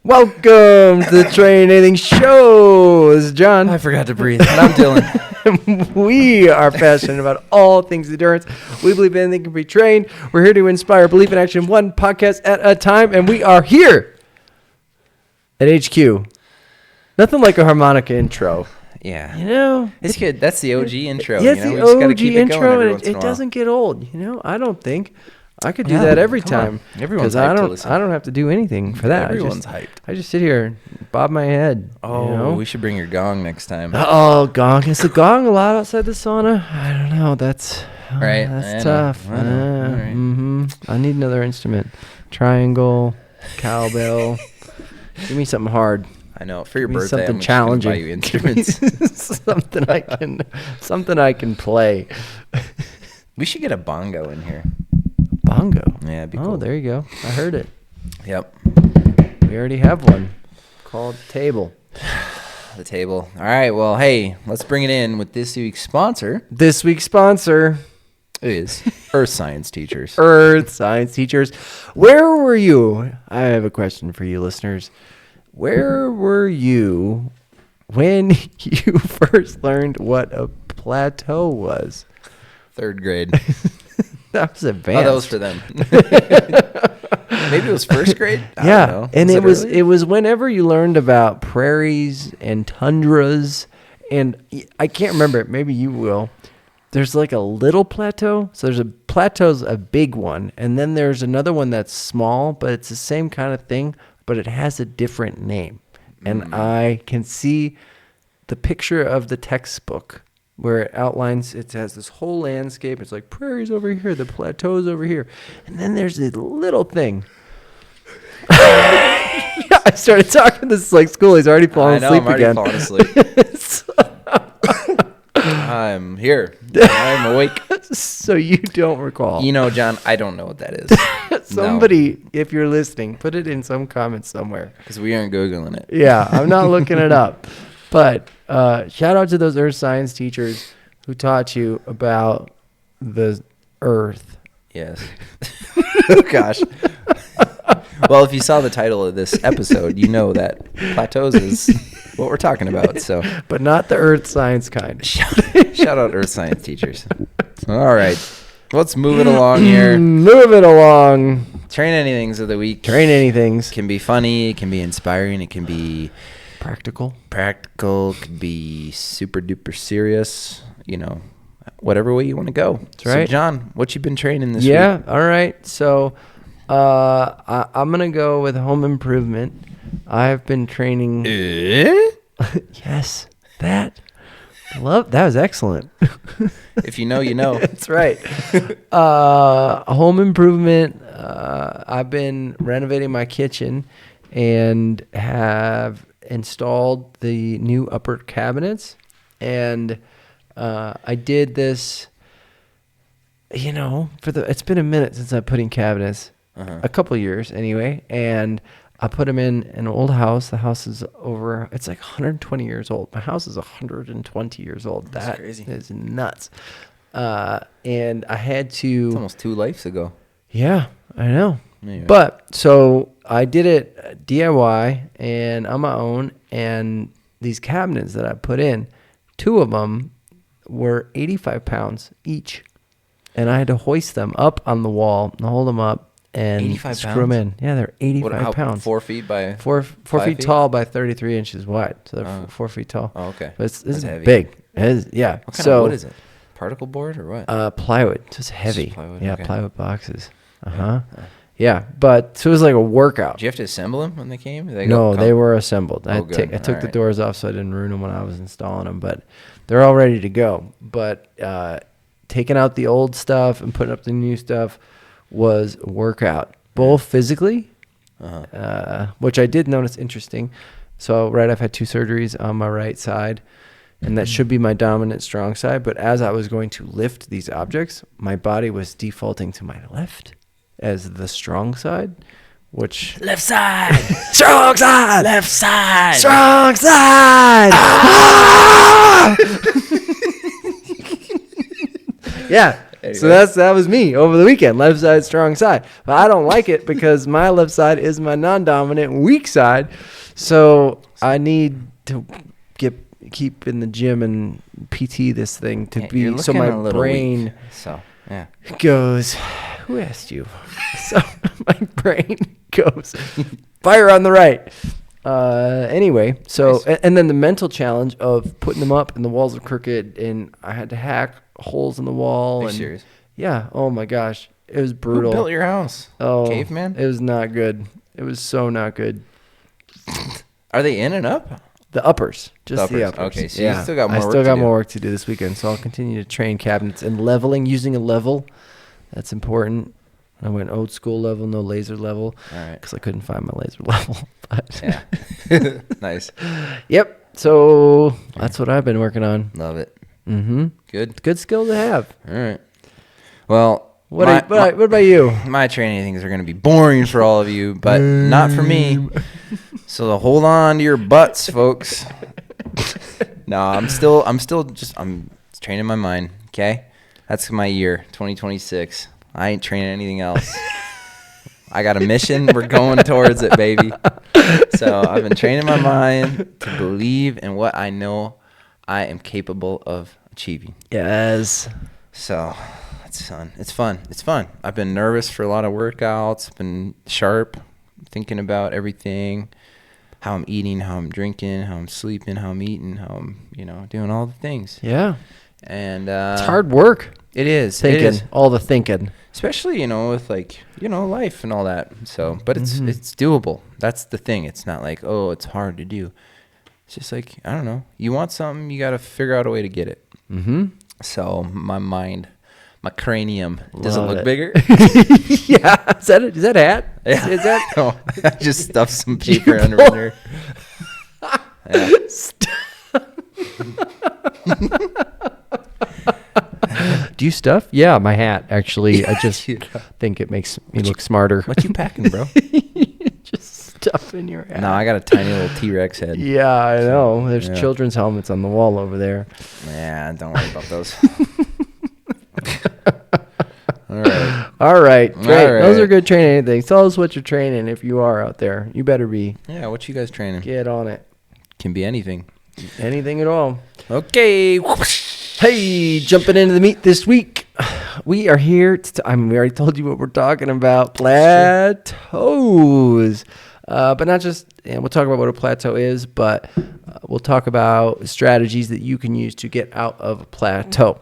Welcome to the TrainAnything Show. This is John. I forgot to breathe. And I'm Dylan. We are passionate about all things endurance. We believe anything can be trained. We're here to inspire belief and action, one podcast at a time, and we are here at HQ. Nothing like a harmonica intro. Yeah. You know? It's good. That's the OG intro. Yeah, it's you know? the We just gotta OG keep it going intro, every and once in a it while. doesn't get old. You know, I don't think. I could do Yeah, that every come on. time. Everyone's Because hyped to I don't have to do anything for that. Everyone's hyped. I just sit here and bob my head. Oh, you know? we should bring your gong next time. Oh, gong. Is the gong allowed outside the sauna? I don't know. That's Right. That's I know. tough. I know. All right. Mm-hmm. I need another instrument. Triangle, cowbell. Give me something hard. I know. For your Give me birthday, something I'm challenging. buy you instruments. something I can play. We should get a bongo in here. Bongo. Yeah, it'd be Oh, cool. there you go. I heard it. Yep. We already have one called Table. The table. All right. Well, hey, let's bring it in with this week's sponsor. This week's sponsor, Is Earth Science Teachers. Earth Science Teachers. Where were you? I have a question for you listeners. Where were you when you first learned what a plateau was? 3rd grade. That was Oh, advanced. that was for them. Maybe it was 1st grade. I Yeah, don't know. and it earlier? was whenever you learned about prairies and tundras, and I can't remember it. Maybe you will. There's like a little plateau. So there's a plateau's a big one, and then there's another one that's small, but it's the same kind of thing, but it has a different name. And I can see the picture of the textbook where it outlines, it has this whole landscape. It's like prairies over here, the plateaus over here. And then there's this little thing. I started talking. This is like school. He's already falling asleep I'm already again. falling asleep. I'm here. I'm awake. So you don't recall. You know, John, I don't know what that is. Somebody, if you're listening, put it in some comments somewhere. Because we aren't Googling it. Yeah, I'm not looking it up. But shout out to those earth science teachers who taught you about the earth. Yes. Oh, gosh. Well, if you saw the title of this episode, you know that plateaus is what we're talking about. So, But not the earth science kind. shout out Earth Science Teachers. All right. Let's move it along here. Move it along. TrainAnythings of the week. TrainAnythings. Can be funny. It can be inspiring. It can be Practical. practical. Could be super duper serious. You know, whatever way you want to go. That's right. So, John, what you been training this week? Yeah. All right. So I'm going to go with home improvement. I've been training. Yes. That was excellent. If you know, you know. That's right. Home improvement. I've been renovating my kitchen and have installed the new upper cabinets. And I did this, you know, it's been a minute since I put in cabinets, a couple years anyway. And I put them in an old house. The house is it's like 120 years old. My house is 120 years old. That's crazy. Is nuts. And I had to. It's almost 2 lives ago. Yeah, I know. Anyway. But so I did it DIY and on my own. And these cabinets that I put in, 2 of them were 85 pounds each. And I had to hoist them up on the wall and hold them up. And 85 screw them in. Yeah, they're 85 pounds. 4 feet by 4 5 feet feet? tall by 33 inches wide. So they're 4 feet tall. Oh, okay. But this is heavy. big. It is, yeah. What kind of wood is it? Particle board or what? Plywood. Just heavy. Just plywood, Yeah, okay. plywood boxes. Yeah, but so it was like a workout. Did you have to assemble them when they came? No, they were assembled. I Oh, good. I took the Alright. doors off so I didn't ruin them when I was installing them, but they're all ready to go. But taking out the old stuff and putting up the new stuff was a workout, both physically, which I did notice interesting. So I've had 2 surgeries on my right side, and that should be my dominant strong side. But as I was going to lift these objects, my body was defaulting to my left. as the strong side, which Left side. strong side, Left side. strong side. Ah! Yeah. So that was me over the weekend. Left side, strong side. But I don't like it because my left side is my non-dominant weak side. So I need to keep in the gym and PT this thing to be so my brain weak, so yeah goes. Who asked you? So my brain goes fire on the right. Anyway, so Nice. and then the mental challenge of putting them up and the walls are crooked and I had to hack holes in the wall. Are you and serious? Yeah. Oh my gosh, it was brutal. Who built your house? Oh, Caveman? It was not good. It was so not good. Are they in and up? The uppers, just the Uppers. uppers. Okay, so you still got more I work still to got do. more work to do this weekend, so I'll continue to train cabinets and leveling, using a level. That's important. I went old school level, no laser level, All right. because I couldn't find my laser level. But Yeah. Nice. Yep. So that's what I've been working on. Love it. Mm-hmm. Good. Good skill to have. All right. Well, What about you? my training things are going to be boring for all of you, but not for me. So hold on to your butts, folks. No, I'm training my mind. Okay, that's my year, 2026. I ain't training anything else. I got a mission. We're going towards it, baby. So I've been training my mind to believe in what I know I am capable of achieving. Yes. So it's fun. It's fun. I've been nervous for a lot of workouts. Been sharp, thinking about everything, how I'm eating, how I'm drinking, how I'm sleeping, how I'm eating, how I'm, doing all the things. Yeah. And it's hard work. It is. Thinking. It is. All the thinking. Especially, with life and all that. So, but it's doable. That's the thing. It's not like, oh, it's hard to do. It's just like, I don't know. You want something, you got to figure out a way to get it. Mm-hmm. So my mind, my cranium doesn't Love look it. bigger. Yeah. Is that it? Is that a hat? Yeah. Is that? No, I just stuffed some paper under there. Yeah. Do you stuff? Yeah, my hat. Actually, I just think it makes me look smarter. What you packing, bro? Just stuff in your hat. No, I got a tiny little T-Rex head. Yeah, I know. There's Yeah. children's helmets on the wall over there. Yeah, don't worry about those. All All right, great. All right. Those are good training things. Tell us what you're training if you are out there. You better be. Yeah, what you guys training? Get on it. Can be anything. Anything at all. Okay. Hey, jumping into the meat this week. We are here we already told you what we're talking about. Plateaus. But not just, we'll talk about what a plateau is, but we'll talk about strategies that you can use to get out of a plateau.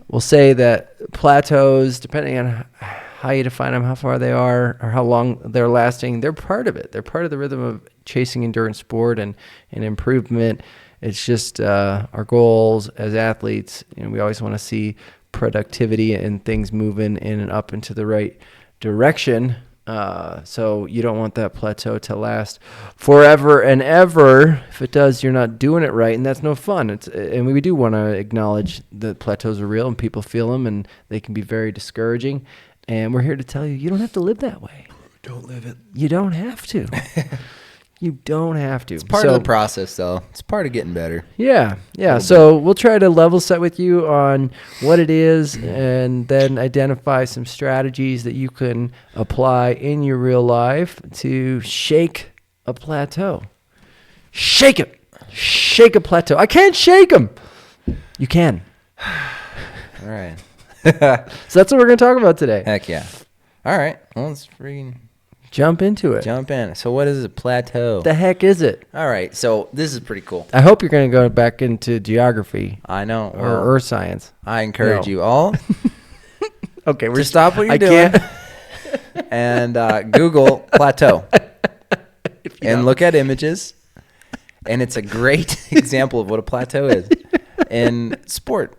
We'll say that plateaus, depending on how you define them, how far they are, or how long they're lasting, they're part of it. They're part of the rhythm of chasing endurance sport and improvement. It's just our goals as athletes. We always want to see productivity and things moving in and up into the right direction. So you don't want that plateau to last forever and ever. If it does, you're not doing it right, and that's no fun. And we do want to acknowledge that plateaus are real and people feel them, and they can be very discouraging. And we're here to tell you, you don't have to live that way. Don't live it. You don't have to. You don't have to. It's part of the process, though. It's part of getting better. Yeah. So we'll try to level set with you on what it is and then identify some strategies that you can apply in your real life to shake a plateau. Shake it. Shake a plateau. I can't shake them. You can. All right. So that's what we're going to talk about today. Heck yeah. All right. Well, let's freaking Jump into it. jump in. So what is a plateau? The heck is it? All right. So this is pretty cool. I hope you're going to go back into geography I know. or earth science. I encourage No. you all Okay, to stop what you're I doing can't. and Google plateau and look at images. And it's a great example of what a plateau is in sport.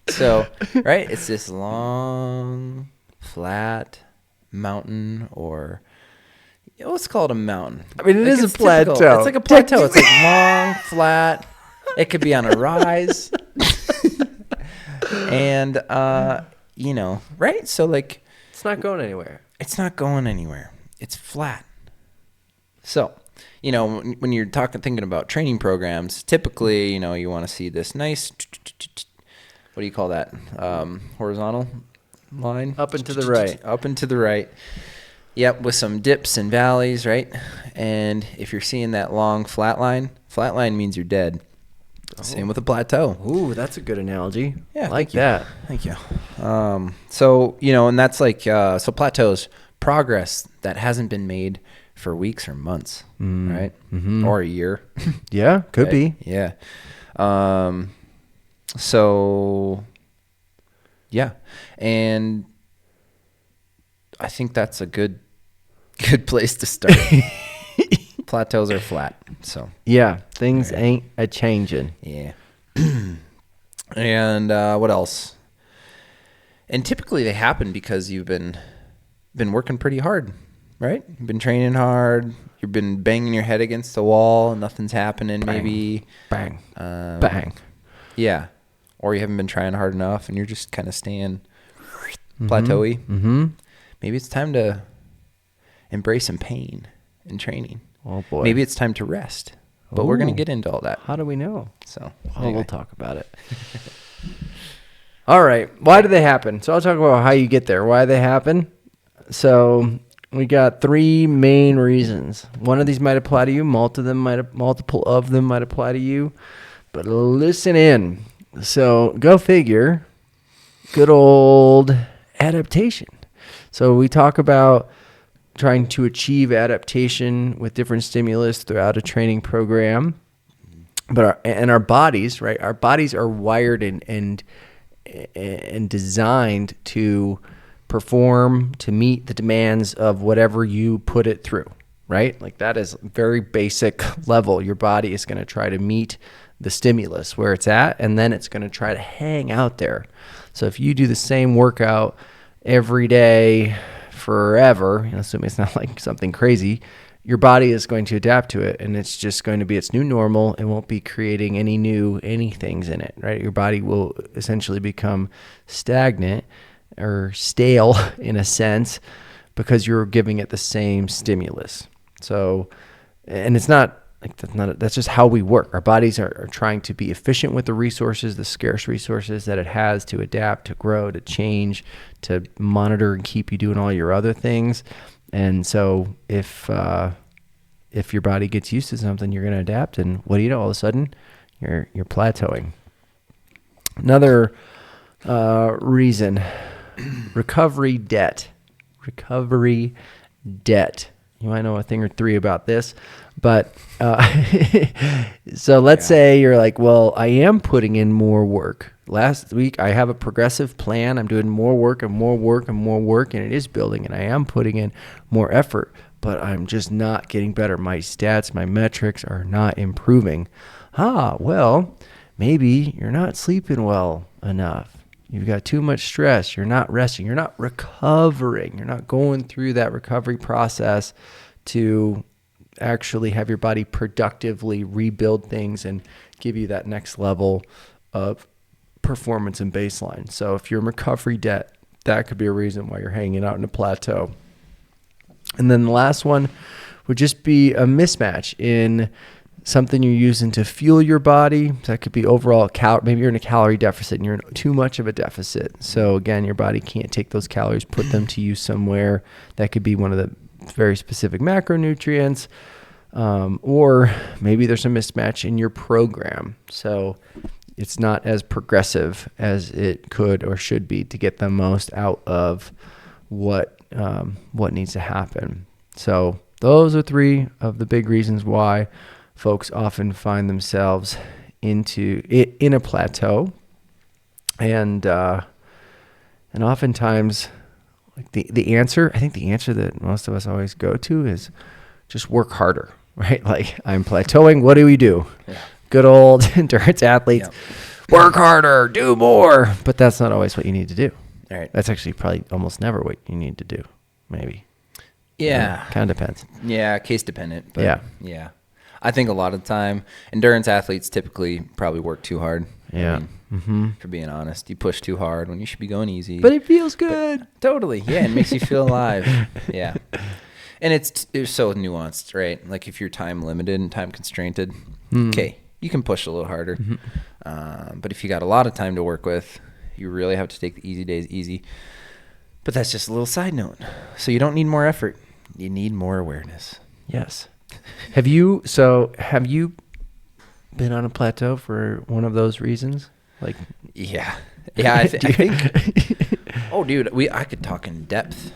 So, right, it's this long, flat mountain, or let's call it a mountain. I mean, it is a it's typical. plateau. It's like a plateau. It's like long, flat. It could be on a rise. And, right? So, like, It's not going anywhere. It's not going anywhere. It's flat. So, when you're thinking about training programs, typically, you want to see this nice, what do you call that? Horizontal line? Up and to the right. Up and to the right. Yep, with some dips and valleys, right? And if you're seeing that long flat line means you're dead. Same with a plateau. Ooh, that's a good analogy. Yeah, I like that. Thank you. So, and that's like, so plateaus, progress that hasn't been made for weeks or months, right? Mm-hmm. Or a year. Yeah, could right? be. Yeah. So, yeah. And I think that's a good place to start. Plateaus are flat, so. Yeah, things ain't a-changing. Yeah. And what else? And typically they happen because you've been working pretty hard, right? You've been training hard. You've been banging your head against the wall and nothing's happening. Bang, maybe. Bang. Bang. Yeah. Or you haven't been trying hard enough and you're just kind of staying plateau-y. Mm-hmm. Maybe it's time to embrace some pain in training. Oh, boy. Maybe it's time to rest. But we're going to get into all that. How do we know? So anyway. We'll talk about it. All right. Why do they happen? So I'll talk about how you get there, why they happen. So we got 3 main reasons. One of these might apply to you. Multiple of them might apply to you. But listen in. So go figure. Good old adaptation. So we talk about trying to achieve adaptation with different stimulus throughout a training program. But our bodies, right? Our bodies are wired and designed to perform, to meet the demands of whatever you put it through, right? Like that is very basic level. Your body is going to try to meet the stimulus where it's at, and then it's going to try to hang out there. So if you do the same workout every day forever, assuming it's not like something crazy, your body is going to adapt to it, and it's just going to be its new normal. It won't be creating any new anythings in it, right? Your body will essentially become stagnant or stale in a sense because you're giving it the same stimulus. So, and it's not like that's just how we work. Our bodies are trying to be efficient with the resources, the scarce resources that it has to adapt, to grow, to change, to monitor and keep you doing all your other things. And so if your body gets used to something, you're going to adapt, and what do you know? All of a sudden, you're plateauing. Another reason, recovery debt. Recovery debt. You might know a thing or 3 about this, but so let's say you're like, well, I am putting in more work. Last week, I have a progressive plan. I'm doing more work and more work and more work, and it is building, and I am putting in more effort, but I'm just not getting better. My stats, my metrics are not improving. Well, maybe you're not sleeping well enough. You've got too much stress. You're not resting. You're not recovering. You're not going through that recovery process to actually have your body productively rebuild things and give you that next level of performance and baseline. So if you're in recovery debt, that could be a reason why you're hanging out in a plateau. And then the last one would just be a mismatch in something you're using to fuel your body. So that could be overall maybe you're in a calorie deficit and you're in too much of a deficit. So again, your body can't take those calories, put them to use somewhere. That could be one of the very specific macronutrients. Or maybe there's a mismatch in your program. So it's not as progressive as it could or should be to get the most out of what needs to happen. So those are 3 of the big reasons why folks often find themselves in a plateau, and oftentimes, like the answer, I think the answer that most of us always go to is just work harder, right? Like, I'm plateauing. What do we do? Yeah. Good old endurance athletes, work harder, do more. But that's not always what you need to do. All right. That's actually probably almost never what you need to do. Maybe. Yeah. Kind of depends. Yeah, case dependent. But yeah. I think a lot of the time, endurance athletes typically probably work too hard. Yeah. For being honest, you push too hard when you should be going easy. But it feels good. Totally. Yeah. It makes you feel alive. Yeah. And it's so nuanced, right? Like if you're time limited and time constrained, okay, you can push a little harder. But if you got a lot of time to work with, you really have to take the easy days easy. But that's just a little side note. So you don't need more effort. You need more awareness. Yes. Have you been on a plateau for one of those reasons? Like, yeah. I think. Oh, dude, I could talk in depth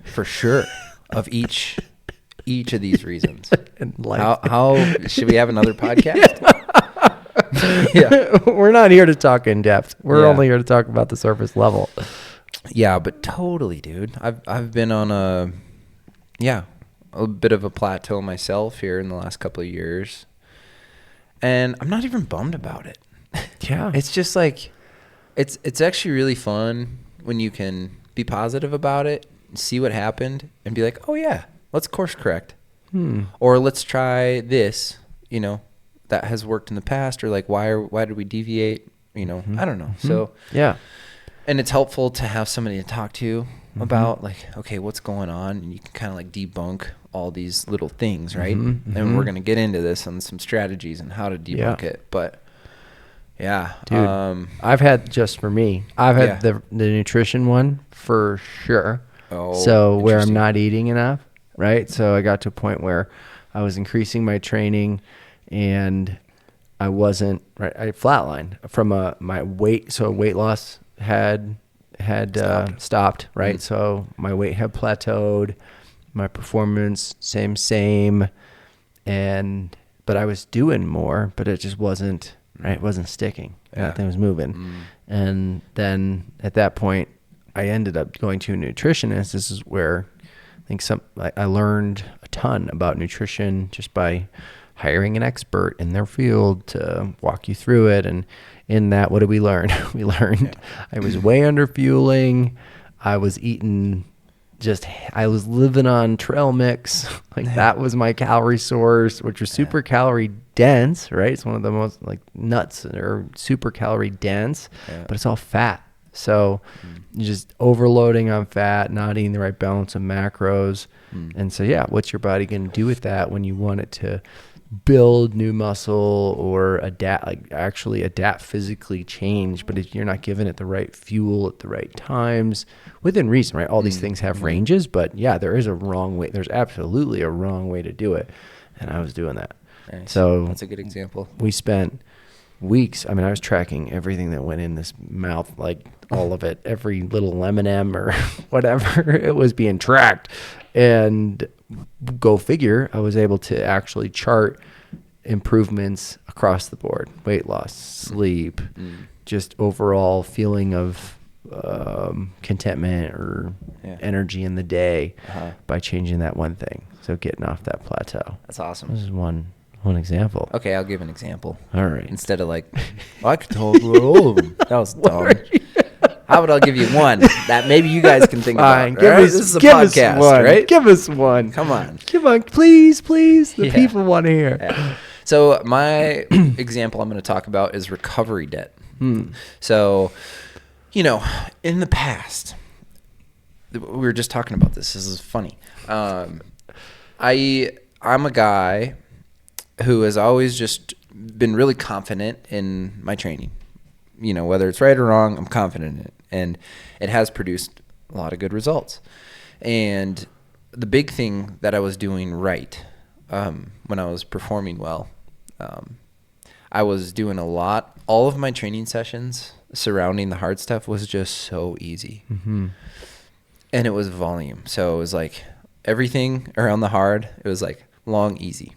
for sure of each of these reasons. And like, how should we have another podcast? Yeah. We're not here to talk in depth. We're only here to talk about the surface level. Yeah, but totally, dude. I've been on a bit of a plateau myself here in the last couple of years. And I'm not even bummed about it. Yeah. It's just like it's actually really fun when you can be positive about it, see what happened, and be like, "Oh yeah, let's course correct." Or let's try this, that has worked in the past, or like why did we deviate? I don't know. So yeah. And it's helpful to have somebody to talk to about like, okay, what's going on? And you can kind of like debunk all these little things, right? And we're going to get into this on some strategies and how to debunk it. But yeah, dude, I've had the nutrition one for sure. Oh, so where I'm not eating enough, right? So I got to a point where I was increasing my training and I wasn't right. I flatlined from my weight. So weight loss had stopped, right? So my weight had plateaued, my performance same, but I was doing more, but it just wasn't right. It wasn't sticking. Nothing was moving. And then at that point, I ended up going to a nutritionist. This is where I think I learned a ton about nutrition just by hiring an expert in their field to walk you through it. And in that, what did we learn? We learned I was way under fueling. I was I was living on trail mix. Like that was my calorie source, which was super calorie dense, right? It's one of the most like nuts or super calorie dense, but it's all fat. So you're just overloading on fat, not eating the right balance of macros. And so, what's your body going to do with that when you want it to build new muscle or adapt physically change? But if you're not giving it the right fuel at the right times within reason, right? All these things have ranges, but there is a wrong way. There's absolutely a wrong way to do it. And I was doing that. Nice. So that's a good example. We spent weeks. I mean, I was tracking everything that went in this mouth, like all of it, every little M&M or whatever, it was being tracked. And go figure, I was able to actually chart improvements across the board: weight loss, sleep, just overall feeling of contentment or energy in the day by changing that one thing. So getting off that plateau. That's awesome. This is one example. Okay, I'll give an example. All right. Instead of like, I could talk about all of them. That was dumb. How about I'll give you one that maybe you guys can think about? This is a podcast, right? Give us one. Come on. Come on, please. The people want to hear. Yeah. So my example I'm going to talk about is recovery debt. So, in the past, we were just talking about this. This is funny. I'm a guy who has always just been really confident in my training. Whether it's right or wrong, I'm confident in it. And it has produced a lot of good results. And the big thing that I was doing right when I was performing well, I was doing a lot. All of my training sessions surrounding the hard stuff was just so easy. And it was volume. So it was like everything around the hard, it was like long, easy.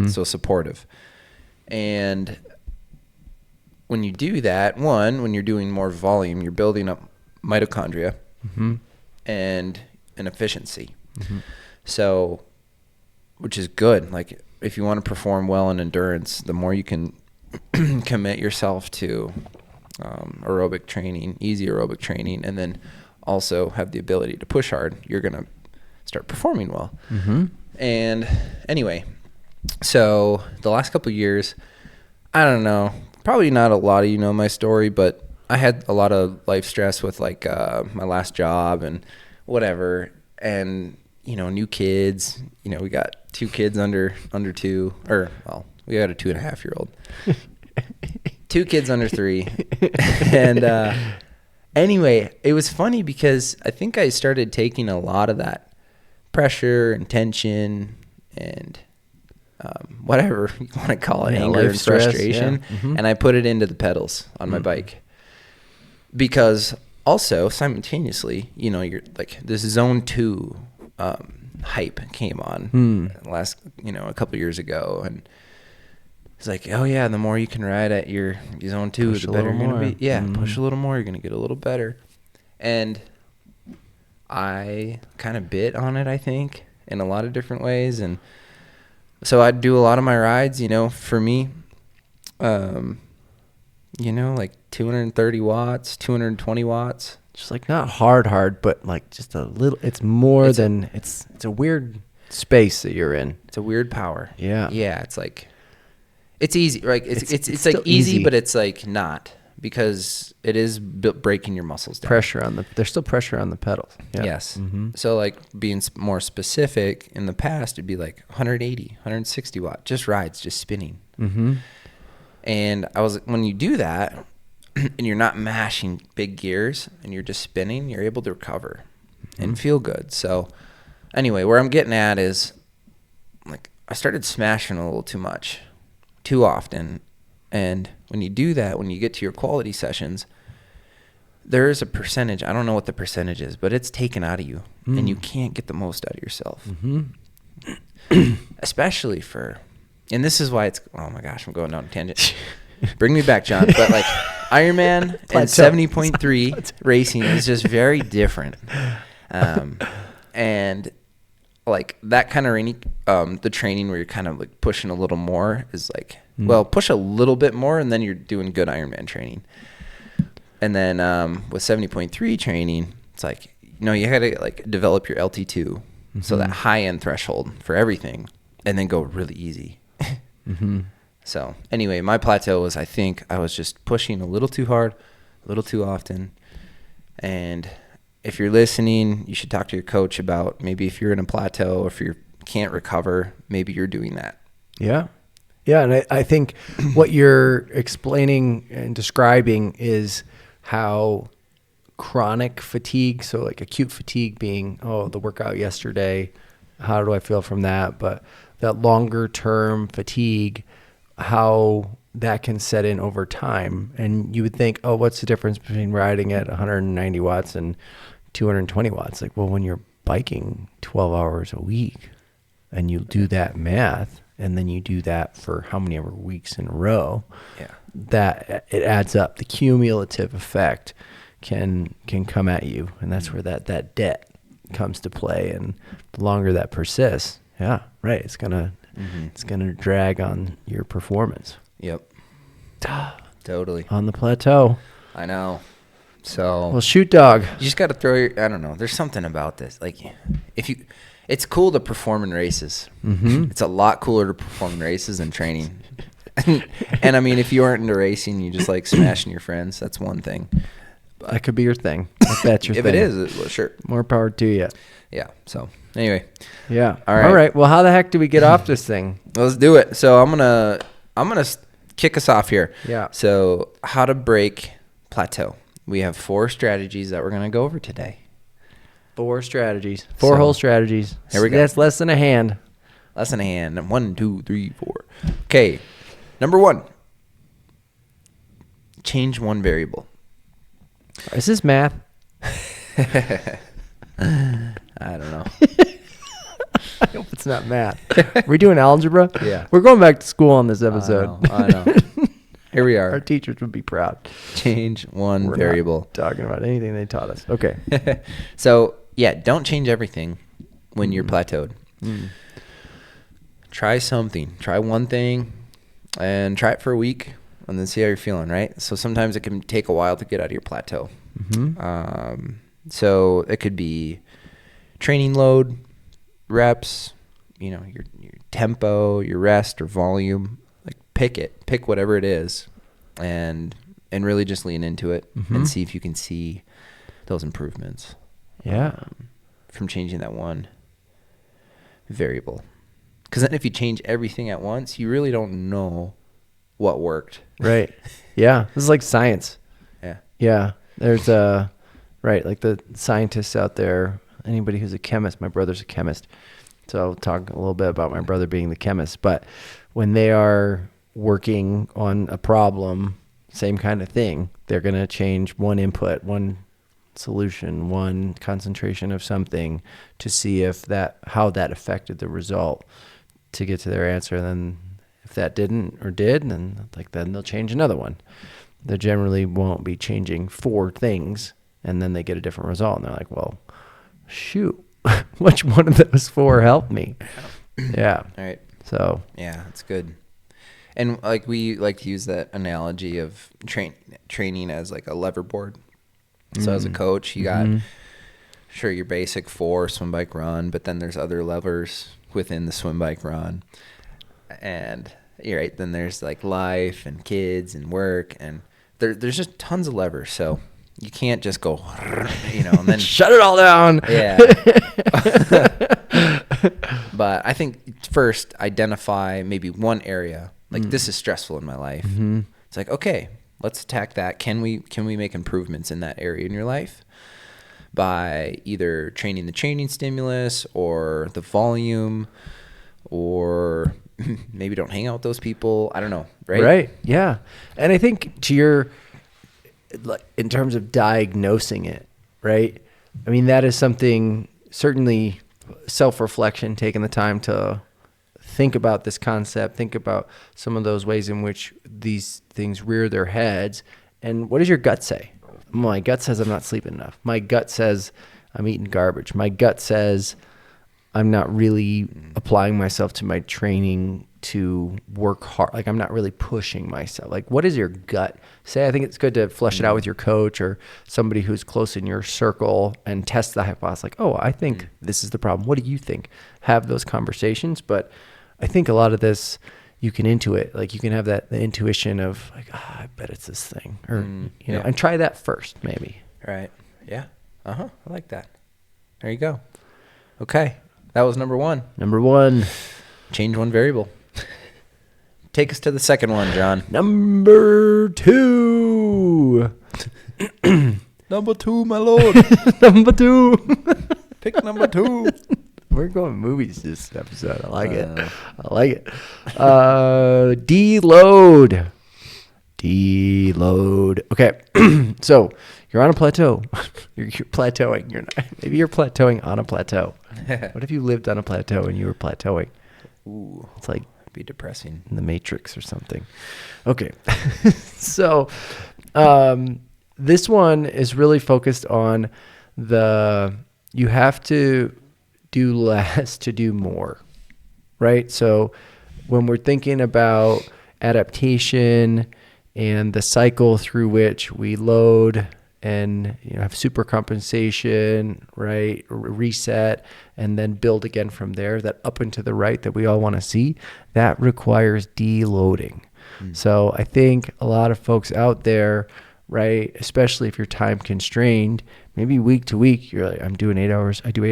So supportive. And when you do that, when you're doing more volume, you're building up mitochondria and an efficiency. So, which is good. Like if you want to perform well in endurance, the more you can commit yourself to aerobic training, easy aerobic training, and then also have the ability to push hard, you're going to start performing well. And anyway, So the last couple of years, I don't know, probably not a lot of you know my story, but I had a lot of life stress with like my last job and whatever, and new kids. We got 2 kids under 2, or well, we got a 2.5-year-old, 2 kids under 3, and anyway, it was funny because I think I started taking a lot of that pressure and tension and whatever you want to call it, anger and stress, frustration, and I put it into the pedals on my bike. Because also simultaneously, you're like this zone 2 hype came on last, a couple years ago, and it's like, oh yeah, the more you can ride at your zone 2, the better you're gonna be. Yeah, push a little more, you're gonna get a little better. And I kind of bit on it, I think, in a lot of different ways, and so I'd do a lot of my rides, for me, like 230 watts, 220 watts. Just like not hard, but like just a little. It's more than it's a weird space that you're in. It's a weird power. Yeah. Yeah. It's like, it's easy. Like it's like still easy, but it's like not, because it is breaking your muscles down. There's still pressure on the pedals. Yeah. Yes. So like being more specific, in the past, it'd be like 180, 160 watt, just rides, just spinning. And when you do that and you're not mashing big gears and you're just spinning, you're able to recover and feel good. So anyway, where I'm getting at is, like, I started smashing a little too much, too often. And when you do that, when you get to your quality sessions, there is a percentage, I don't know what the percentage is, but it's taken out of you and you can't get the most out of yourself. Especially and this is why it's, oh my gosh, I'm going down a tangent. Bring me back, John. But like Ironman and 70.3 racing is just very different. And like that kind of the training where you're kind of like pushing a little more is like, well, push a little bit more and then you're doing good Ironman training. And then with 70.3 training, it's like, you got to like develop your LT2. So that high end threshold for everything, and then go really easy. So anyway, my plateau was, I think I was just pushing a little too hard, a little too often. And if you're listening, you should talk to your coach about maybe if you're in a plateau, or if you can't recover, maybe you're doing that. Yeah. Yeah. And I think what you're explaining and describing is how chronic fatigue, so like acute fatigue being, the workout yesterday, how do I feel from that? But that longer term fatigue, how that can set in over time. And you would think, what's the difference between riding at 190 watts and 220 watts? Like, well, when you're biking 12 hours a week and you do that math, and then you do that for how many ever weeks in a row, that it adds up. The cumulative effect can come at you, and that's where that debt comes to play. And the longer that persists, it's gonna drag on your performance. Yep. Totally. On the plateau. I know. So, well, shoot, dog. You just got to throw I don't know. There's something about this. Like, it's cool to perform in races. It's a lot cooler to perform in races than training. And I mean, if you aren't into racing, you just like smashing your friends, that's one thing. But that could be your thing. If that's your if thing. It is, well, sure. More power to you. Yeah. So anyway. Yeah. All right. All right. Well, how the heck do we get off this thing? Let's do it. So I'm gonna kick us off here. Yeah. So how to break plateau. We have 4 strategies that we're gonna go over today. 4 strategies. 4 whole strategies. Here we go. That's less than a hand. Less than a hand. 1, 2, 3, 4. Okay. Number 1. Change one variable. Is this math? I don't know. I hope it's not math. We're doing algebra? Yeah. We're going back to school on this episode. I know. Here we are. Our teachers would be proud. Change one We're variable. not talking about anything they taught us. Okay. So, don't change everything when you're plateaued. Try something. Try one thing and try it for a week and then see how you're feeling, right? So sometimes it can take a while to get out of your plateau. So it could be training load, reps, your tempo, your rest or volume, like pick whatever it is, and really just lean into it and see if you can see those improvements. Yeah. From changing that one variable. Because then if you change everything at once, you really don't know what worked. Right. Yeah. This is like science. Yeah. Yeah. There's right, like the scientists out there, anybody who's a chemist, my brother's a chemist. So I'll talk a little bit about my brother being the chemist. But when they are working on a problem, same kind of thing, they're going to change one input, one solution, one concentration of something to see how that affected the result to get to their answer. And then if that didn't or did, then they'll change another one. They generally won't be changing 4 things and then they get a different result. And they're like, well, shoot, which one of those 4 helped me? Yeah. All right. So. Yeah, that's good. And like we like to use that analogy of training as like a lever board. So as a coach, you got sure your basic 4 swim, bike, run, but then there's other levers within the swim, bike, run. And you're right, then there's like life and kids and work, and there's just tons of levers. So you can't just go, and then shut it all down. Yeah. But I think first identify maybe one area, like this is stressful in my life. It's like, okay, let's attack that. Can we make improvements in that area in your life by either training the training stimulus or the volume, or maybe don't hang out with those people. I don't know. Right. Right. Yeah. And I think in terms of diagnosing it, right? I mean, that is something, certainly self-reflection, taking the time to think about this concept, think about some of those ways in which these things rear their heads. And what does your gut say? My gut says I'm not sleeping enough. My gut says I'm eating garbage. My gut says I'm not really applying myself to my training to work hard. Like I'm not really pushing myself. Like what does your gut say? I think it's good to flesh it out with your coach or somebody who's close in your circle and test the hypothesis. Like, oh, I think this is the problem. What do you think? Have those conversations. But I think a lot of this you can intuit. Like you can have the intuition of like, I bet it's this thing, or and try that first, maybe. Right. Yeah. I like that. There you go. Okay, that was number 1. Number 1. Change one variable. Take us to the second one, John. Number 2. Number 2, my lord. Number 2. Pick number 2. We're going movies this episode. I like it. Deload. Okay. So you're on a plateau. You're plateauing. Maybe you're plateauing on a plateau. What if you lived on a plateau and you were plateauing? Ooh, it's like be depressing. In the Matrix or something. Okay. So this one is really focused on you have to do less to do more, right? So when we're thinking about adaptation and the cycle through which we load and have super compensation, right, reset, and then build again from there, that up and to the right that we all want to see, that requires deloading. So I think a lot of folks out there, right, especially if you're time constrained, maybe week to week, you're like, I do 8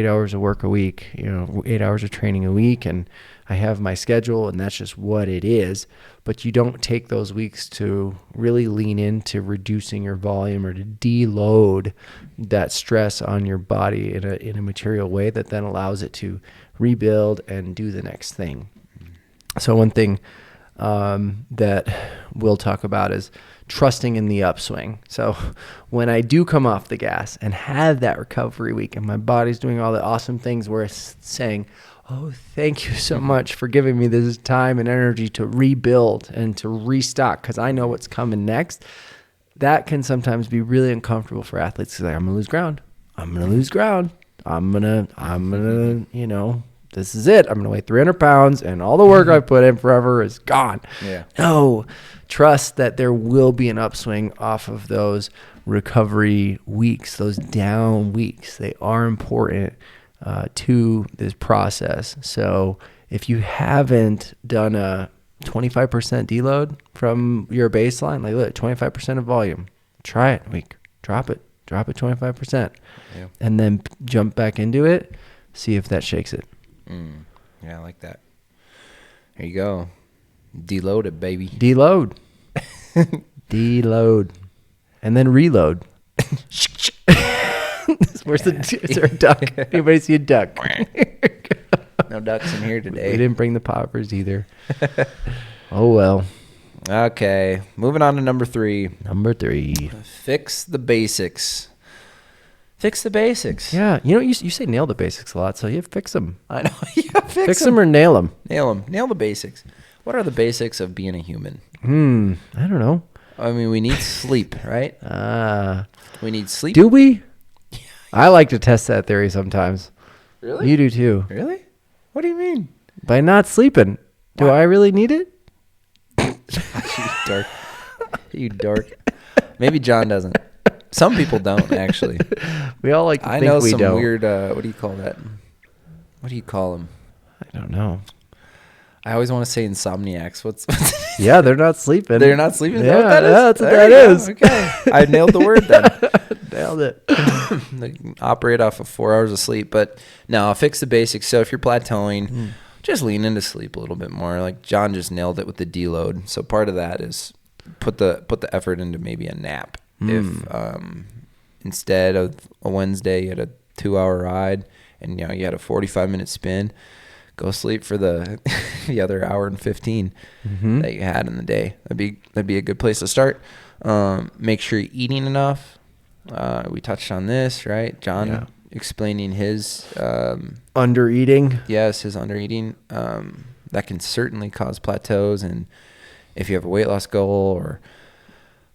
hours of work a week, 8 hours of training a week, and I have my schedule and that's just what it is. But you don't take those weeks to really lean into reducing your volume or to deload that stress on your body in a material way that then allows it to rebuild and do the next thing. So one thing that we'll talk about is trusting in the upswing. So when I do come off the gas and have that recovery week and my body's doing all the awesome things where it's saying, oh, thank you so much for giving me this time and energy to rebuild and to restock because I know what's coming next. That can sometimes be really uncomfortable for athletes because I'm going to lose ground. I'm going to, this is it. I'm going to weigh 300 pounds and all the work I put in forever is gone. Yeah. No, trust that there will be an upswing off of those recovery weeks, those down weeks. They are important to this process. So if you haven't done a 25% deload from your baseline, like look, 25% of volume, try it a week, drop it 25%, and then jump back into it, see if that shakes it. Yeah, I like that. There you go. Deload it, baby. Deload. Deload. And then reload. Where's is there a duck? Anybody see a duck? No ducks in here today. We didn't bring the poppers either. Oh, well. Okay. Moving on to number 3. Number 3. Fix the basics. Fix the basics. Yeah. You know, you say nail the basics a lot, so you fix them. I know. Yeah, fix them or nail them. Nail them. Nail the basics. What are the basics of being a human? I don't know. I mean, we need sleep, right? We need sleep. Do we? I like to test that theory sometimes. Really? You do too. Really? What do you mean? By not sleeping. Do Why? I really need it? You dark. You dark. Maybe John doesn't. Some people don't, actually. We all like to I think know we some don't. weird, what do you call that? What do you call them? I don't know. I always want to say insomniacs. What's Yeah, they're not sleeping. They're not sleeping? Is Yeah, that what that is? that's what There that you go. is. Okay. I nailed the word then. Nailed it. They can operate off of 4 hours of sleep. But no, fix the basics. So if you're plateauing, just lean into sleep a little bit more. Like John just nailed it with the deload. So part of that is put the effort into maybe a nap. If instead of a Wednesday you had a 2-hour ride and you had a 45-minute spin, go sleep for the other hour and 15 that you had in the day. That'd be a good place to start. Make sure you're eating enough. We touched on this, right? John explaining his Under eating. Yes, his under eating. That can certainly cause plateaus, and if you have a weight loss goal, or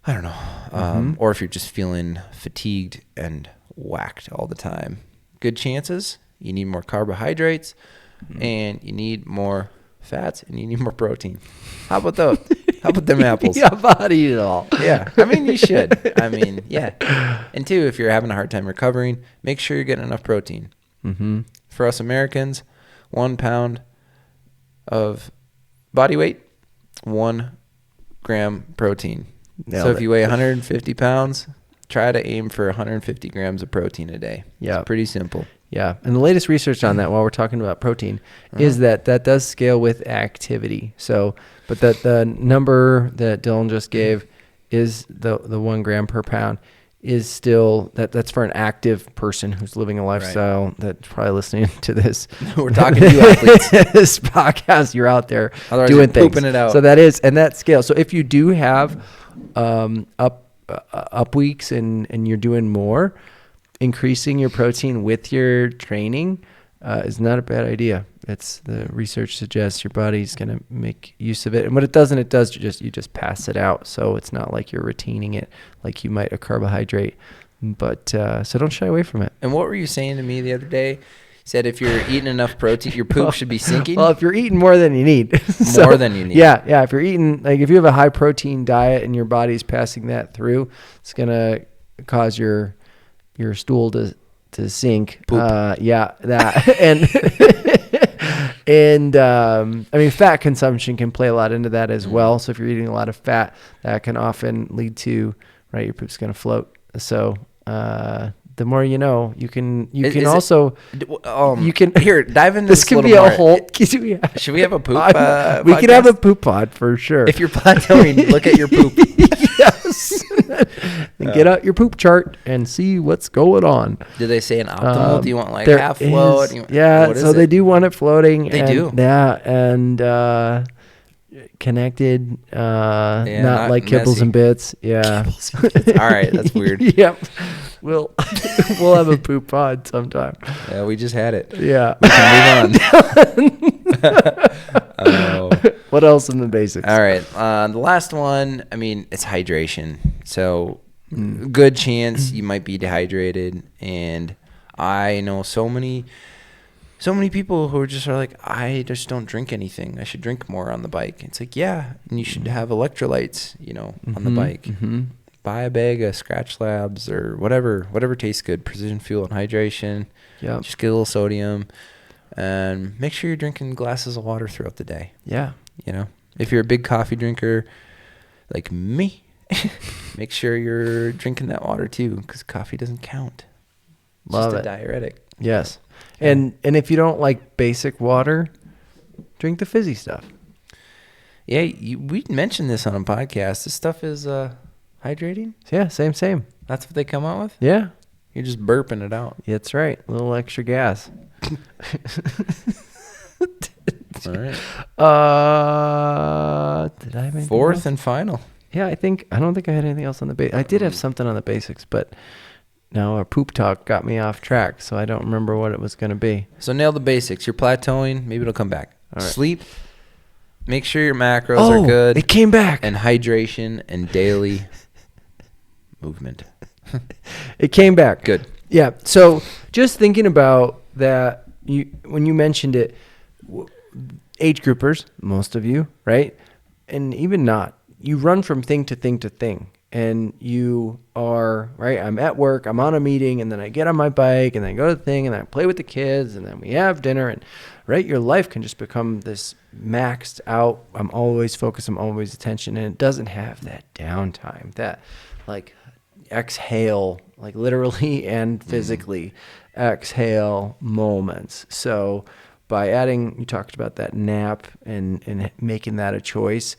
I don't know, or if you're just feeling fatigued and whacked all the time, good chances you need more carbohydrates. And you need more fats, and you need more protein. How about those? How about them apples? Yeah, body it all. Yeah, I mean, you should. I mean, yeah. And 2, if you're having a hard time recovering, make sure you're getting enough protein. For us Americans, 1 pound of body weight, 1 gram protein. So if you weigh 150 pounds, try to aim for 150 grams of protein a day. Yeah. It's pretty simple. Yeah, and the latest research on that, while we're talking about protein, is that does scale with activity. So, but the number that Dylan just gave is the 1 gram per pound is still that's for an active person who's living a lifestyle that's probably listening to this. We're talking to you athletes. This podcast, you're out there Otherwise doing you're things. pooping it out. So that is, and that scale. So if you do have up weeks and you're doing more, increasing your protein with your training is not a bad idea. It's the research suggests your body's going to make use of it. And what it does, you just pass it out. So it's not like you're retaining it like you might a carbohydrate. But so don't shy away from it. And what were you saying to me the other day? You said if you're eating enough protein, your poop should be sinking? Well, if you're eating more than you need. More than you need. Yeah. If you're eating, like if you have a high protein diet and your body's passing that through, it's going to cause your stool to sink. Poop. That and I mean, fat consumption can play a lot into that as well. So if you're eating a lot of fat, that can often lead to your poop's going to float. So the more you know, you can also you can here dive into this. Can be more. a whole. Should we have a poop? We can have a poop pod for sure. If you're plateauing, look at your poop. Yes. And get out your poop chart and see what's going on. Do they say an optimal? Do you want like there half float? They do want it floating. They do. Yeah, and connected, not like messy. kibbles and bits. Yeah. All right, that's weird. Yep. We'll have a poop pod sometime. Yeah, we just had it. Yeah. We can move on. What else in the basics? All right. The last one, I mean, it's hydration. So good chance you might be dehydrated. And I know so many people who are like, I just don't drink anything. I should drink more on the bike. It's like, yeah, and you should have electrolytes, on the bike. Buy a bag of Scratch Labs or whatever tastes good. Precision Fuel and Hydration. Yeah. Just get a little sodium. And make sure you're drinking glasses of water throughout the day. Yeah. You know, if you're a big coffee drinker like me, make sure you're drinking that water too, because coffee doesn't count. It's Love just it. a diuretic. Yes. And if you don't like basic water, drink the fizzy stuff. Yeah, we mentioned this on a podcast. This stuff is hydrating. Yeah, same. That's what they come out with? Yeah. You're just burping it out. That's right. A little extra gas. All right. Did I have anything Fourth else? and final. Yeah, I don't think I had anything else on the base. I did have something on the basics, but no, our poop talk got me off track, so I don't remember what it was going to be. So nail the basics. You're plateauing. Maybe it'll come back. All right. Sleep. Make sure your macros are good. It came back. And hydration and daily movement. It came back. Good. Yeah. So just thinking about that, when you mentioned it, age groupers, most of you, right? And even not, you run from thing to thing to thing. And you are, right, I'm at work, I'm on a meeting, and then I get on my bike, and then I go to the thing, and then I play with the kids, and then we have dinner, and, right, your life can just become this maxed out, I'm always focused, I'm always attention, and it doesn't have that downtime, that, like, exhale, like, literally and physically exhale moments. So by adding, you talked about that nap and making that a choice,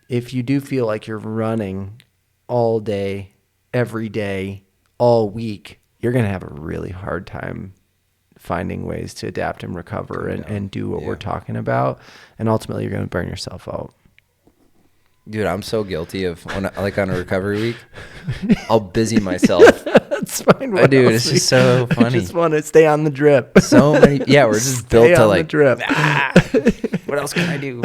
if you do feel like you're running all day, every day, all week, you're going to have a really hard time finding ways to adapt and recover and do what we're talking about. And ultimately, you're going to burn yourself out. Dude, I'm so guilty of, on a recovery week, I'll busy myself. That's fine. Dude, it's just so funny. I just want to stay on the drip. So many. Yeah, we're just built to like, drip. What else can I do?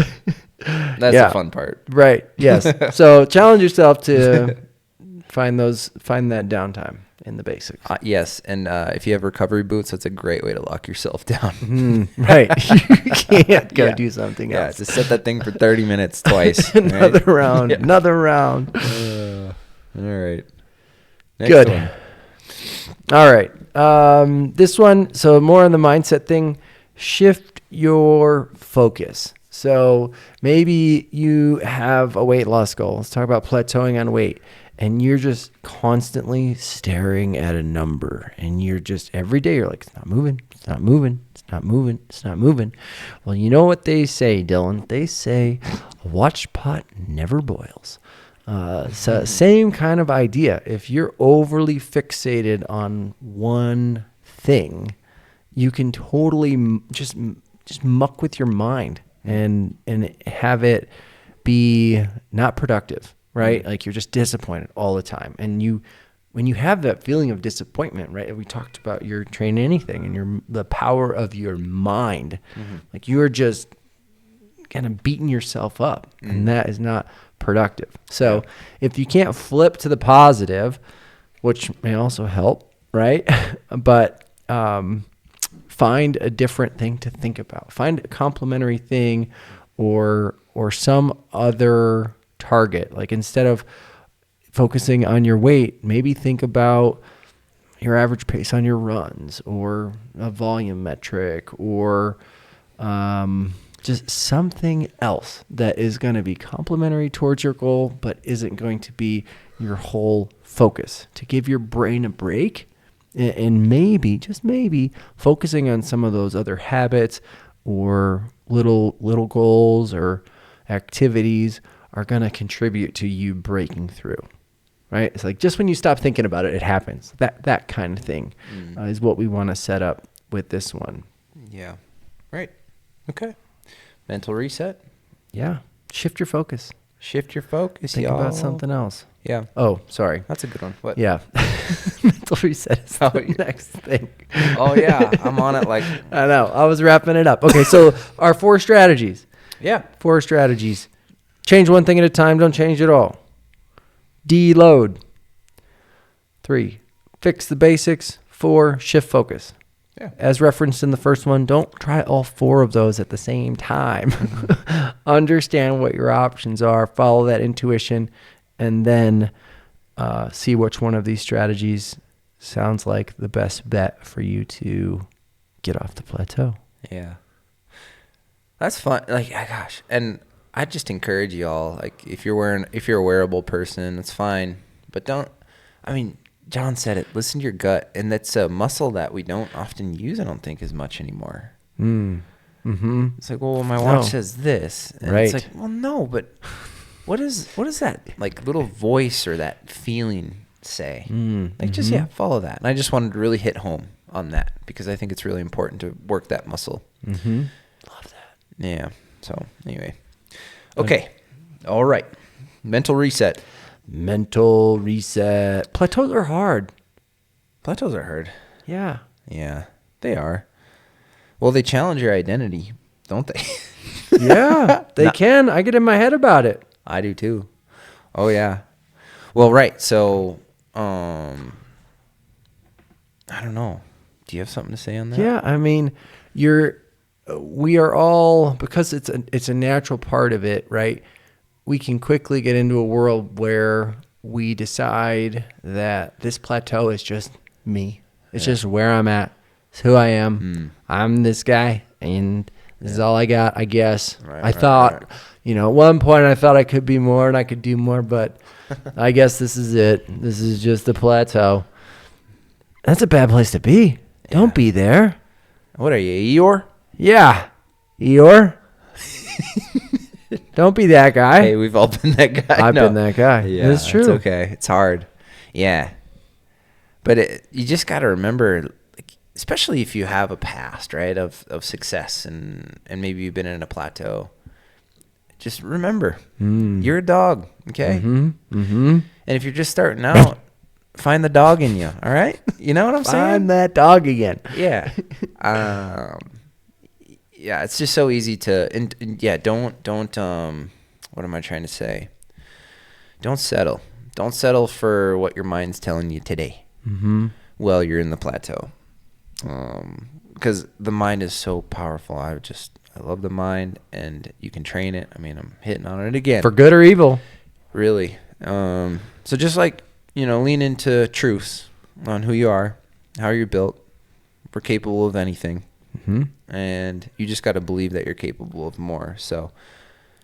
That's the fun part. Right. Yes. So challenge yourself to find that downtime in the basics. Yes. And if you have recovery boots, that's a great way to lock yourself down. Right. You can't go do something else. Yeah. Just set that thing for 30 minutes twice. Another right? round. Yeah. Another round. All right. Next Good. one. All right. This one, so more on the mindset thing, shift your focus. So maybe you have a weight loss goal. Let's talk about plateauing on weight. And you're just constantly staring at a number. And you're just, every day, you're like, it's not moving. It's not moving. It's not moving. It's not moving. Well, you know what they say, Dylan? They say a watched pot never boils. So same kind of idea. If you're overly fixated on one thing, you can totally just muck with your mind and have it be not productive, right? Like you're just disappointed all the time. And when you have that feeling of disappointment, right? We talked about your TrainAnything and the power of your mind. Like you are just kind of beating yourself up, and that is not productive. So if you can't flip to the positive, which may also help, right? But find a different thing to think about. Find a complementary thing or some other target. Like instead of focusing on your weight, maybe think about your average pace on your runs or a volume metric or just something else that is going to be complementary towards your goal, but isn't going to be your whole focus, to give your brain a break. And maybe, just maybe, focusing on some of those other habits or little goals or activities are going to contribute to you breaking through, right? It's like just when you stop thinking about it, it happens. That kind of thing is what we want to set up with this one. Yeah. Right. Okay. Mental reset. Yeah. Shift your focus. Shift your focus, Think y'all. about something else. Yeah. Oh, sorry. That's a good one. What? Yeah. Mental reset is the next thing. Oh, yeah. I'm on it like. I know. I was wrapping it up. Okay, so our 4 strategies. Yeah. 4 strategies. Change one thing at a time. Don't change it all. Deload. 3, fix the basics. 4, shift focus. Yeah. As referenced in the first one, don't try all 4 of those at the same time. Understand what your options are. Follow that intuition. And then see which one of these strategies sounds like the best bet for you to get off the plateau. Yeah. That's fun. Like, gosh. And I just encourage you all, like, if you're a wearable person, it's fine. But John said it, listen to your gut. And that's a muscle that we don't often use, I don't think, as much anymore. Mm-hmm. It's like, well, my watch says this. And right. It's like, well, no, but what is that, like, little voice or that feeling say? Like, just, follow that. And I just wanted to really hit home on that because I think it's really important to work that muscle. Mm-hmm. Love that. Yeah. So, anyway. Okay. All right. Mental reset. Plateaus are hard. Plateaus are hard. Yeah. Yeah, they are. Well, they challenge your identity, don't they? Yeah, they can. I get in my head about it. I do too. Oh, yeah. Well, right. So, I don't know. Do you have something to say on that? Yeah, I mean, we are all, because it's a natural part of it, right? We can quickly get into a world where we decide that this plateau is just me. It's just where I'm at. It's who I am. I'm this guy, and this is all I got, I guess. I thought, at one point I thought I could be more and I could do more, but I guess this is it. This is just the plateau. That's a bad place to be. Don't be there. What are you, Eeyore? Yeah. Eeyore. Don't be that guy. Hey, we've all been that guy. I've been that guy. Yeah, it's true. It's okay. It's hard. Yeah. But you just got to remember, like, especially if you have a past, right, of success and maybe you've been in a plateau, just remember, you're a dog, okay? And if you're just starting out, find the dog in you, all right? You know what I'm saying? Find that dog again. Yeah. Yeah, it's just so easy to, don't, what am I trying to say? Don't settle. Don't settle for what your mind's telling you today. Well, you're in the plateau. Because the mind is so powerful. I love the mind, and you can train it. I mean, I'm hitting on it again. For good or evil. Really. So just like, lean into truths on who you are, how you're built. We're capable of anything. And you just got to believe that you're capable of more. So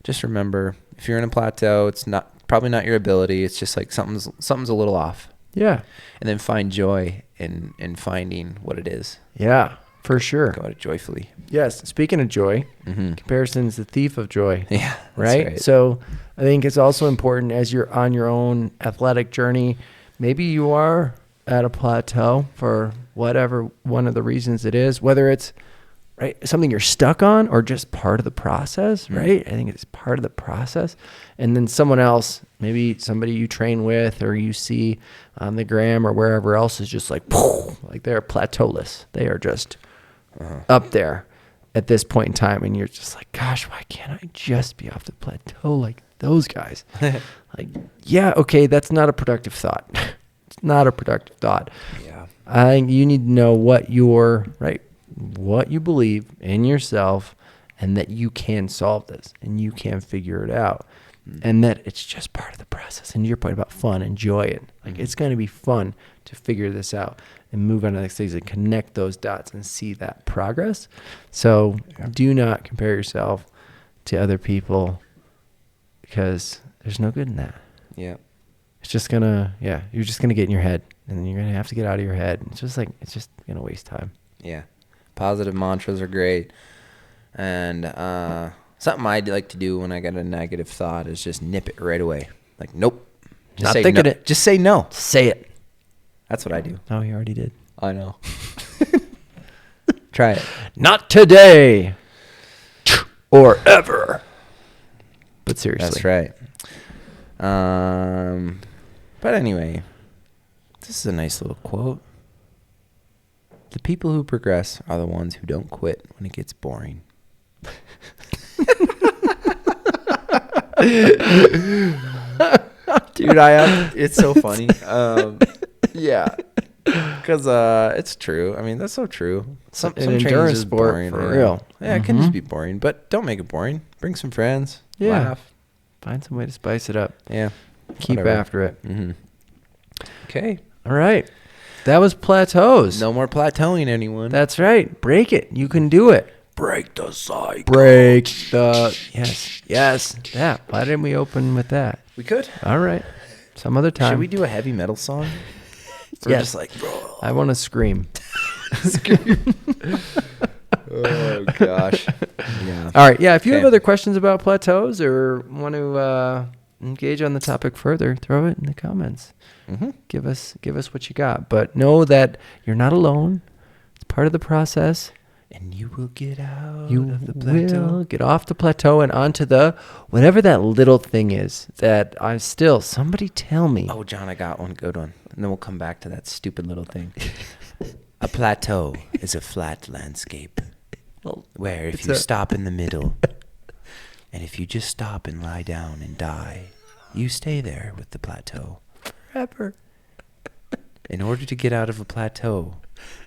just remember, if you're in a plateau, it's probably not your ability. It's just like something's a little off. Yeah. And then find joy in finding what it is. Yeah, for sure. Go at it joyfully. Yes. Speaking of joy, comparison is the thief of joy. Yeah. Right? So I think it's also important as you're on your own athletic journey, maybe you are at a plateau for whatever one of the reasons it is, whether it's something you're stuck on or just part of the process, right? I think it's part of the process. And then someone else, maybe somebody you train with or you see on the gram or wherever else is just like they're plateauless. They are just up there at this point in time. And you're just like, gosh, why can't I just be off the plateau like those guys? Like, yeah, okay, that's not a productive thought. It's not a productive thought. Yeah. I think you need to know what you believe in yourself and that you can solve this and you can figure it out and that it's just part of the process. And your point about fun, enjoy it. Like it's going to be fun to figure this out and move on to the next stage and connect those dots and see that progress. So do not compare yourself to other people because there's no good in that. Yeah. It's just gonna, you're just gonna get in your head and then you're gonna have to get out of your head. It's just gonna waste time. Yeah. Positive mantras are great. And something I'd like to do when I get a negative thought is just nip it right away. Like, nope. Not thinking it. Just say no. Say it. That's what I do. Oh, you already did. I know. Try it. Not today or ever. But seriously. That's right. But anyway, this is a nice little quote. The people who progress are the ones who don't quit when it gets boring. Dude, it's so funny. Yeah. Because it's true. I mean, that's so true. Some endurance sport boring, for real. Yeah, it can just be boring, but don't make it boring. Bring some friends. Yeah. Laugh. Find some way to spice it up. Yeah. Keep Whatever. after it. Okay. All right. That was Plateaus. No more plateauing, anyone. That's right. Break it. You can do it. Break the cycle. Break the... Yes. Yeah. Why didn't we open with that? We could. All right. Some other time. Should we do a heavy metal song? We're Yes. just like, bro. I want to scream. Oh, gosh. Yeah. All right. Yeah. If you have Okay. other questions about Plateaus or want to engage on the topic further, throw it in the comments. Mm-hmm. Give us what you got. But know that you're not alone. It's part of the process. And you will get out You of the plateau. will get off the plateau and onto the whatever that little thing is that I'm still. Somebody tell me. Oh, John, I got one good one. And then we'll come back to that stupid little thing. A plateau is a flat landscape Well, where if it's you a- stop in the middle and if you just stop and lie down and die, you stay there with the plateau. Forever. In order to get out of a plateau,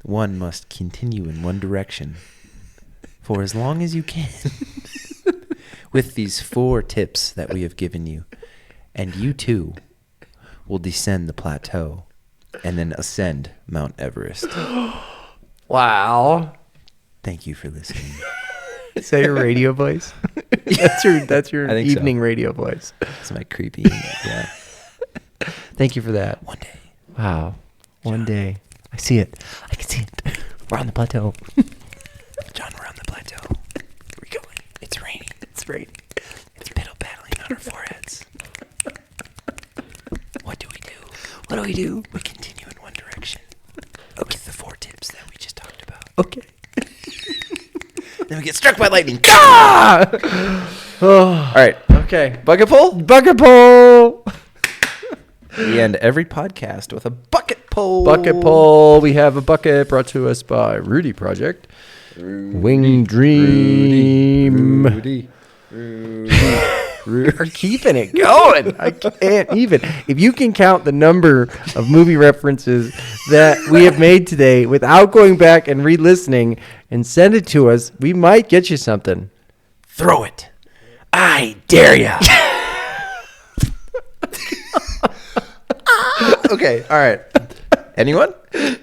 one must continue in one direction for as long as you can with these 4 tips that we have given you. And you too will descend the plateau and then ascend Mount Everest. Wow. Thank you for listening. Is that your radio voice? That's your I think so. evening radio voice. It's my creepy. Yeah. Thank you for that. One day. Wow. One day. I see it. I can see it. We're on the plateau. John, we're on the plateau. We're going. It's raining. It's raining. It's piddle paddling on our foreheads. What do we do? What do we do? We continue in one direction. Okay, the 4 tips that we just talked about. Okay. Then we get struck by lightning. Ah! All right. Okay. Bucket pull? Bucket pull. We end every podcast with a bucket pull. Bucket pull. We have a bucket brought to us by Rudy Project. Wing Dream. Rudy. We're keeping it going. I can't even. If you can count the number of movie references that we have made today without going back and re-listening and send it to us, we might get you something. Throw it. I dare ya. Okay. All right. Anyone?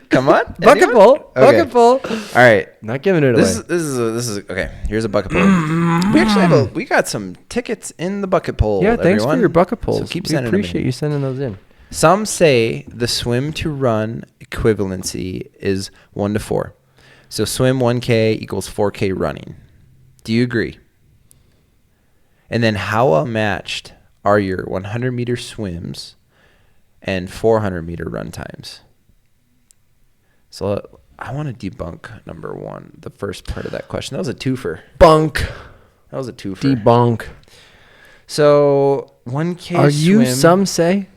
Come on. Bucket Anyone? pull. Okay. Bucket pull. All right. Not giving it away. This is okay. Here's a bucket pull. We actually we got some tickets in the bucket pull. Yeah, thanks everyone. for your bucket pulls. So keep we sending them appreciate in. you sending those in. Some say the swim to run equivalency is 1 to 4. So swim 1K equals 4K running. Do you agree? And then how well matched are your 100-meter swims and 400-meter run times? So I want to debunk number 1, the first part of that question. That was a twofer. Bunk. That was a twofer. Debunk. So 1K Are you swim. some say?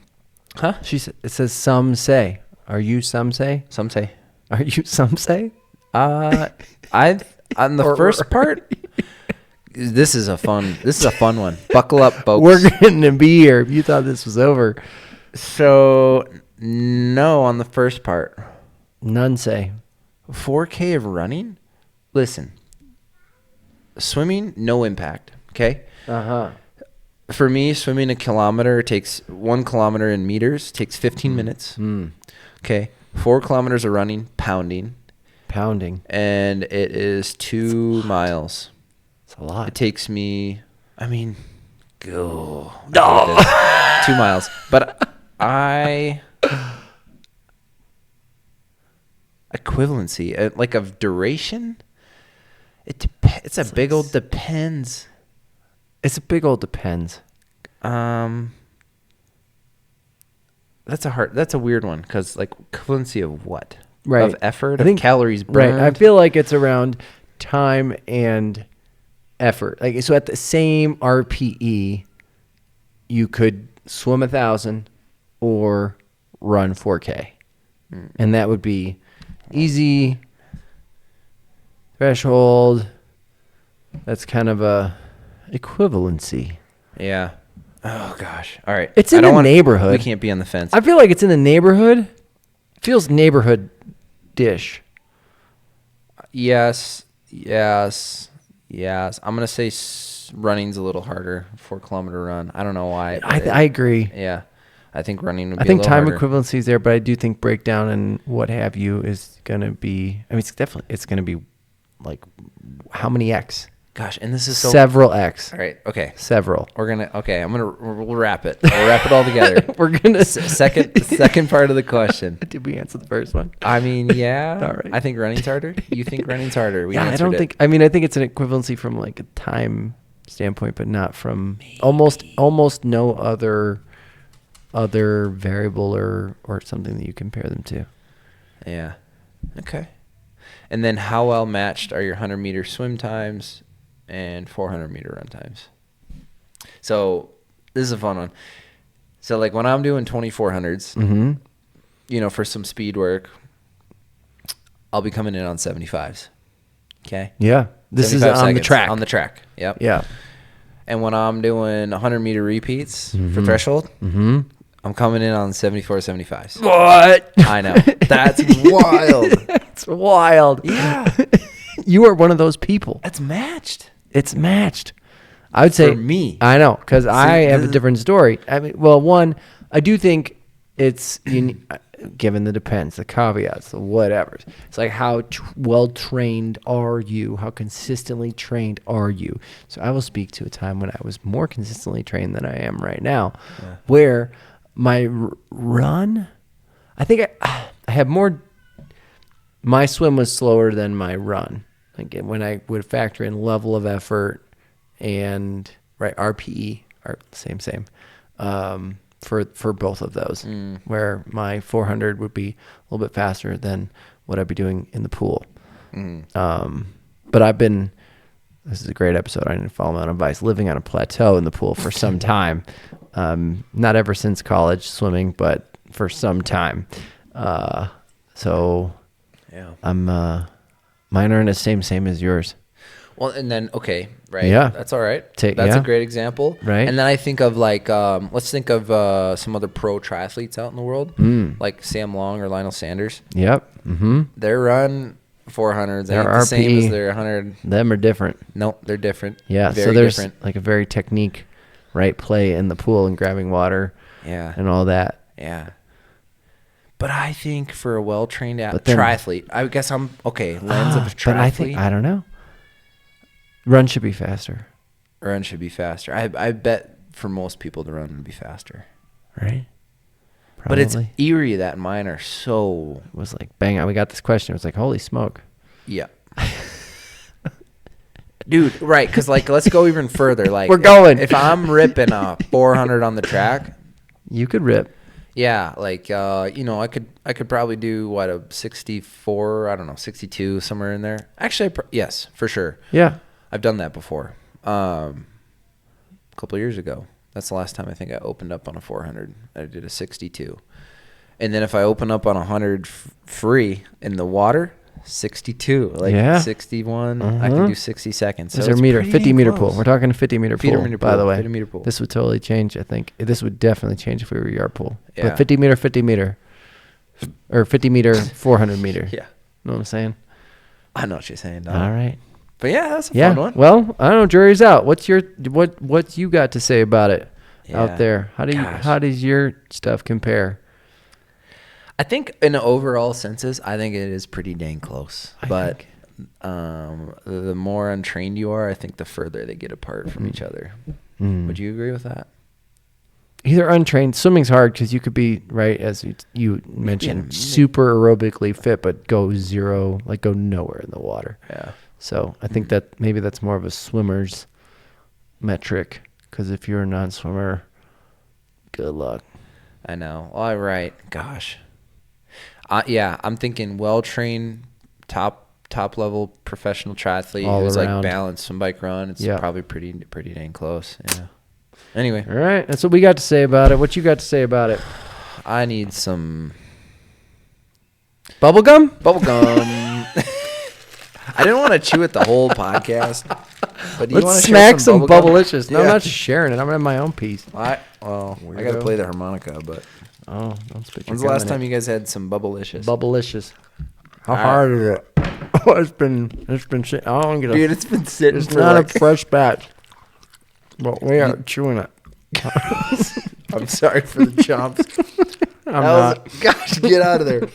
Huh? It says some say. Are you some say? Some say. Are you some say? I on the first part. This is a fun one. Buckle up, folks. We're getting to be here. If you thought this was over, So no on the first part. none say. 4K of running. Listen. Swimming, no impact. Okay. For me, swimming 1 kilometer takes 1 kilometer in meters takes 15 minutes. Okay. 4 kilometers of running, pounding, and it is 2 miles. It's a lot. It takes me, I mean, go. No. 2 miles. But equivalency, like of duration, it's a big old depends. It's a big old depends. That's a weird one because like equivalency of what? Right. Of effort, I think- of calories burned. Right. I feel like it's around time and effort. Like so, at the same RPE, you could swim 1,000 or run 4K, and that would be easy threshold. That's kind of a equivalency. Yeah. Oh gosh. All right. It's in the neighborhood. We can't be on the fence. I feel like it's in the neighborhood. It feels neighborhood dish. Yes. I'm gonna say running's a little harder. 4 kilometer run. I don't know why. I agree. Yeah. I think running would be I think a little time harder. equivalency is there, but I do think breakdown and what have you is going to be, I mean, it's going to be like how many X? Gosh, and this is so... Several X. All right, okay. Several. We'll wrap it. We'll wrap it all together. We're going to... Second part of the question. Did we answer the first one? I mean, yeah. All right. I think running's harder. You think running's harder. We I answered don't it. think, I think it's an equivalency from like a time standpoint, but not from almost no other variable or something that you compare them to. Yeah. Okay. And then how well matched are your 100-meter swim times and 400-meter run times? So this is a fun one. So like when I'm doing 2400s, for some speed work, I'll be coming in on 75s. Okay. Yeah. This is on the track. On the track. Yep. Yeah. And when I'm doing 100-meter repeats for threshold, I'm coming in on 74, 75s. What? I know. That's wild. That's wild. Yeah. You are one of those people. That's matched. It's matched. I would say For me. I know, because I have a different story. I mean, well, one, I do think it's given the depends, the caveats, the whatevers. It's like how well trained are you? How consistently trained are you? So I will speak to a time when I was more consistently trained than I am right now, where my run, I think I have more. My swim was slower than my run. Like when I would factor in level of effort and RPE are same for both of those, where my 400 would be a little bit faster than what I'd be doing in the pool. But this is a great episode. I didn't follow my own advice. Living on a plateau in the pool for some time, not ever since college swimming, but for some time. So yeah, mine aren't the same as yours. Well, and then, okay, right. Yeah. That's all right. That's a great example. Right. And then I think of like, let's think of some other pro triathletes out in the world, like Sam Long or Lionel Sanders. Yep. Their run 400s Their ain't the same as their 100. Them are different. No, they're different. Yeah. Very so there's different. like a very technique, play in the pool and grabbing water. Yeah. And all that. Yeah. But I think for a well-trained triathlete, I guess lens of a triathlete. But I don't know. Run should be faster. Run should be faster. I bet for most people the run would be faster. Right? Probably. But it's eerie that mine are so... It was like, bang, we got this question. It was like, holy smoke. Yeah. Dude, right, because like, let's go even further. Like, we're going. If I'm ripping a 400 on the track... You could rip. Yeah, like, I could probably do, a 64, I don't know, 62, somewhere in there. Actually, yes, for sure. Yeah. I've done that before. A couple of years ago. That's the last time I think I opened up on a 400. I did a 62. And then if I open up on a 100 free in the water, 62. 61. I can do 60 seconds. So it's 50-meter pool. We're talking a 50-meter pool, by the way. 50-meter pool. This would totally change, I think. This would definitely change if we were yard pool. Yeah. But 50-meter. Or 50-meter, 400-meter. Yeah. Know what I'm saying? I know what you're saying, dog. All right. But yeah, that's a fun one. Well, I don't know. Jury's out. What's you got to say about it out there? How does your stuff compare? I think in the overall census, I think it is pretty dang close. But the more untrained you are, I think the further they get apart from each other. Would you agree with that? Either untrained. Swimming's hard because you could be, as you mentioned, super aerobically fit, but go nowhere in the water. Yeah. So I think that maybe that's more of a swimmer's metric, because if you're a non-swimmer, good luck. I know. All right. Gosh. I'm thinking well-trained, top level professional triathlete all who's around. like balanced swim, bike, run. It's probably pretty dang close. Yeah. Anyway. All right. That's what we got to say about it. What you got to say about it? I need some bubblegum. I didn't want to chew it the whole podcast. But let's smack some Bubblicious. No, I'm not sharing it. I'm gonna have my own piece. I got to play the harmonica, but don't spit your when's the last time you guys had some Bubblicious? Bubblicious. How hard is it? Oh, it's been sitting. I don't get Dude, it's been sitting. It's not a fresh batch, but we are chewing it. I'm sorry for the chomps. I'm not. Gosh, get out of there.